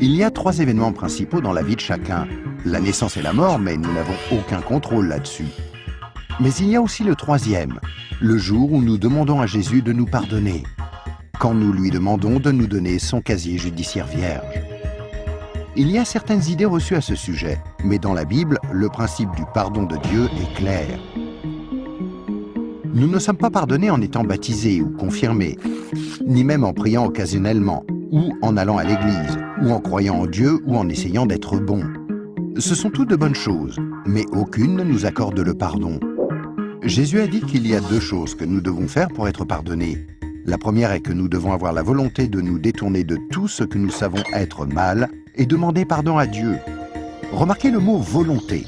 Il y a 3 événements principaux dans la vie de chacun. La naissance et la mort, mais nous n'avons aucun contrôle là-dessus. Mais il y a aussi le 3e, le jour où nous demandons à Jésus de nous pardonner, quand nous lui demandons de nous donner son casier judiciaire vierge. Il y a certaines idées reçues à ce sujet, mais dans la Bible, le principe du pardon de Dieu est clair. Nous ne sommes pas pardonnés en étant baptisés ou confirmés, ni même en priant occasionnellement, ou en allant à l'église, ou en croyant en Dieu, ou en essayant d'être bons. Ce sont toutes de bonnes choses, mais aucune ne nous accorde le pardon. Jésus a dit qu'il y a 2 choses que nous devons faire pour être pardonnés. La première est que nous devons avoir la volonté de nous détourner de tout ce que nous savons être mal et demander pardon à Dieu. Remarquez le mot « volonté ».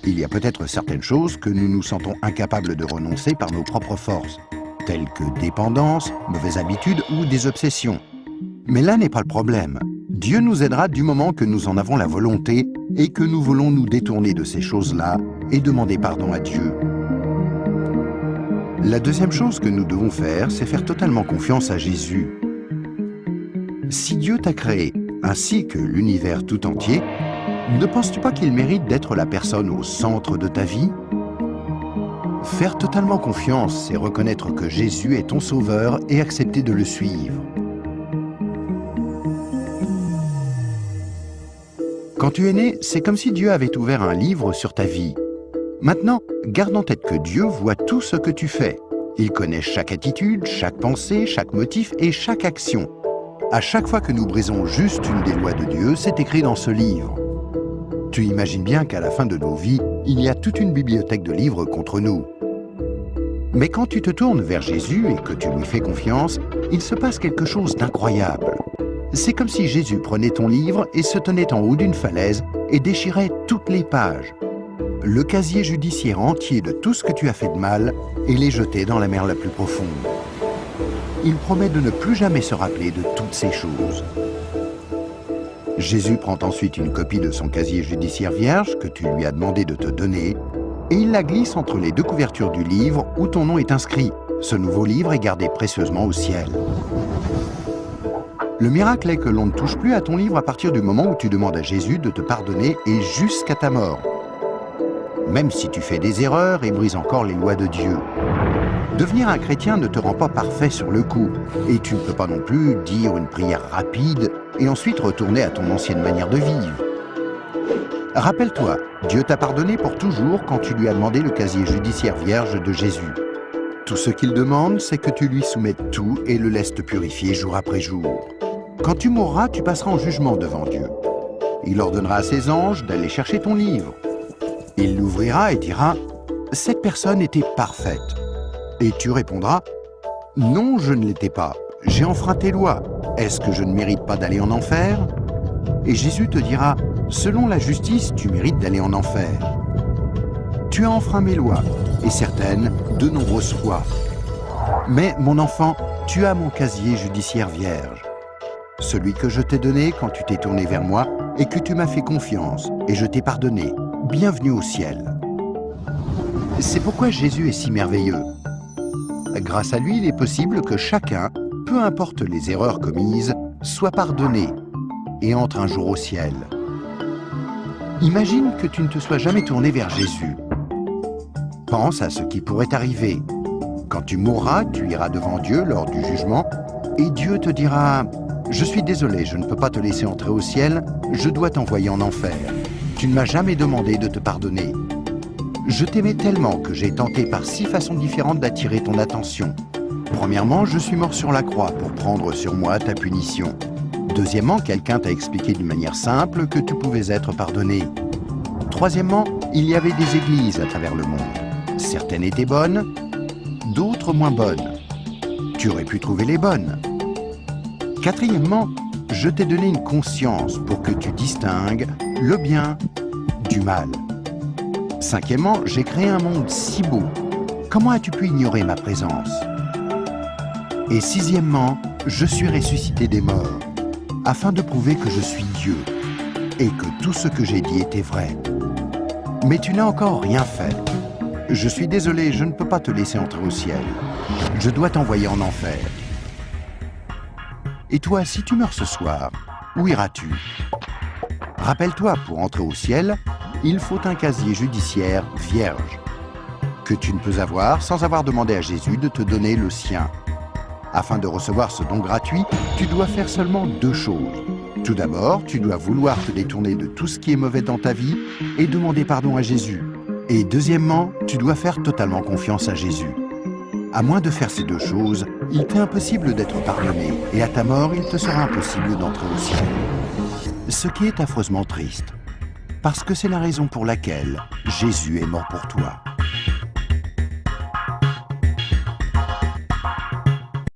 Il y a peut-être certaines choses que nous nous sentons incapables de renoncer par nos propres forces, telles que dépendance, mauvaises habitudes ou des obsessions. Mais là n'est pas le problème. Dieu nous aidera du moment que nous en avons la volonté et que nous voulons nous détourner de ces choses-là et demander pardon à Dieu. La deuxième chose que nous devons faire, c'est faire totalement confiance à Jésus. Si Dieu t'a créé, ainsi que l'univers tout entier, ne penses-tu pas qu'il mérite d'être la personne au centre de ta vie? Faire totalement confiance, c'est reconnaître que Jésus est ton sauveur et accepter de le suivre. Quand tu es né, c'est comme si Dieu avait ouvert un livre sur ta vie. Maintenant, garde en tête que Dieu voit tout ce que tu fais. Il connaît chaque attitude, chaque pensée, chaque motif et chaque action. À chaque fois que nous brisons juste une des lois de Dieu, c'est écrit dans ce livre. Tu imagines bien qu'à la fin de nos vies, il y a toute une bibliothèque de livres contre nous. Mais quand tu te tournes vers Jésus et que tu lui fais confiance, il se passe quelque chose d'incroyable. C'est comme si Jésus prenait ton livre et se tenait en haut d'une falaise et déchirait toutes les pages. Le casier judiciaire entier de tout ce que tu as fait de mal et les jeter dans la mer la plus profonde. Il promet de ne plus jamais se rappeler de toutes ces choses. Jésus prend ensuite une copie de son casier judiciaire vierge que tu lui as demandé de te donner et il la glisse entre les 2 couvertures du livre où ton nom est inscrit. Ce nouveau livre est gardé précieusement au ciel. Le miracle est que l'on ne touche plus à ton livre à partir du moment où tu demandes à Jésus de te pardonner et jusqu'à ta mort. Même si tu fais des erreurs et brises encore les lois de Dieu. Devenir un chrétien ne te rend pas parfait sur le coup, et tu ne peux pas non plus dire une prière rapide et ensuite retourner à ton ancienne manière de vivre. Rappelle-toi, Dieu t'a pardonné pour toujours quand tu lui as demandé le casier judiciaire vierge de Jésus. Tout ce qu'il demande, c'est que tu lui soumettes tout et le laisses te purifier jour après jour. Quand tu mourras, tu passeras en jugement devant Dieu. Il ordonnera à ses anges d'aller chercher ton livre. Il l'ouvrira et dira « Cette personne était parfaite ». Et tu répondras « Non, je ne l'étais pas. J'ai enfreint tes lois. Est-ce que je ne mérite pas d'aller en enfer ?» Et Jésus te dira « Selon la justice, tu mérites d'aller en enfer. Tu as enfreint mes lois, et certaines, de nombreuses fois. Mais, mon enfant, tu as mon casier judiciaire vierge. Celui que je t'ai donné quand tu t'es tourné vers moi et que tu m'as fait confiance, et je t'ai pardonné. Bienvenue au ciel. » C'est pourquoi Jésus est si merveilleux. Grâce à lui, il est possible que chacun, peu importe les erreurs commises, soit pardonné et entre un jour au ciel. Imagine que tu ne te sois jamais tourné vers Jésus. Pense à ce qui pourrait t'arriver. Quand tu mourras, tu iras devant Dieu lors du jugement et Dieu te dira « Je suis désolé, je ne peux pas te laisser entrer au ciel, je dois t'envoyer en enfer. Tu ne m'as jamais demandé de te pardonner. Je t'aimais tellement que j'ai tenté par 6 façons différentes d'attirer ton attention. Premièrement, je suis mort sur la croix pour prendre sur moi ta punition. Deuxièmement, quelqu'un t'a expliqué d'une manière simple que tu pouvais être pardonné. Troisièmement, il y avait des églises à travers le monde. Certaines étaient bonnes, d'autres moins bonnes. Tu aurais pu trouver les bonnes. Quatrièmement, je t'ai donné une conscience pour que tu distingues le bien du mal. Cinquièmement, j'ai créé un monde si beau. Comment as-tu pu ignorer ma présence? Et sixièmement, je suis ressuscité des morts, afin de prouver que je suis Dieu, et que tout ce que j'ai dit était vrai. Mais tu n'as encore rien fait. Je suis désolé, je ne peux pas te laisser entrer au ciel. Je dois t'envoyer en enfer. Et toi, si tu meurs ce soir, Où iras-tu? Rappelle-toi, pour entrer au ciel, il faut un casier judiciaire vierge, que tu ne peux avoir sans avoir demandé à Jésus de te donner le sien. Afin de recevoir ce don gratuit, tu dois faire seulement 2 choses. Tout d'abord, tu dois vouloir te détourner de tout ce qui est mauvais dans ta vie et demander pardon à Jésus. Et deuxièmement, tu dois faire totalement confiance à Jésus. À moins de faire ces 2 choses, il t'est impossible d'être pardonné et à ta mort, il te sera impossible d'entrer au ciel. Ce qui est affreusement triste, parce que c'est la raison pour laquelle Jésus est mort pour toi.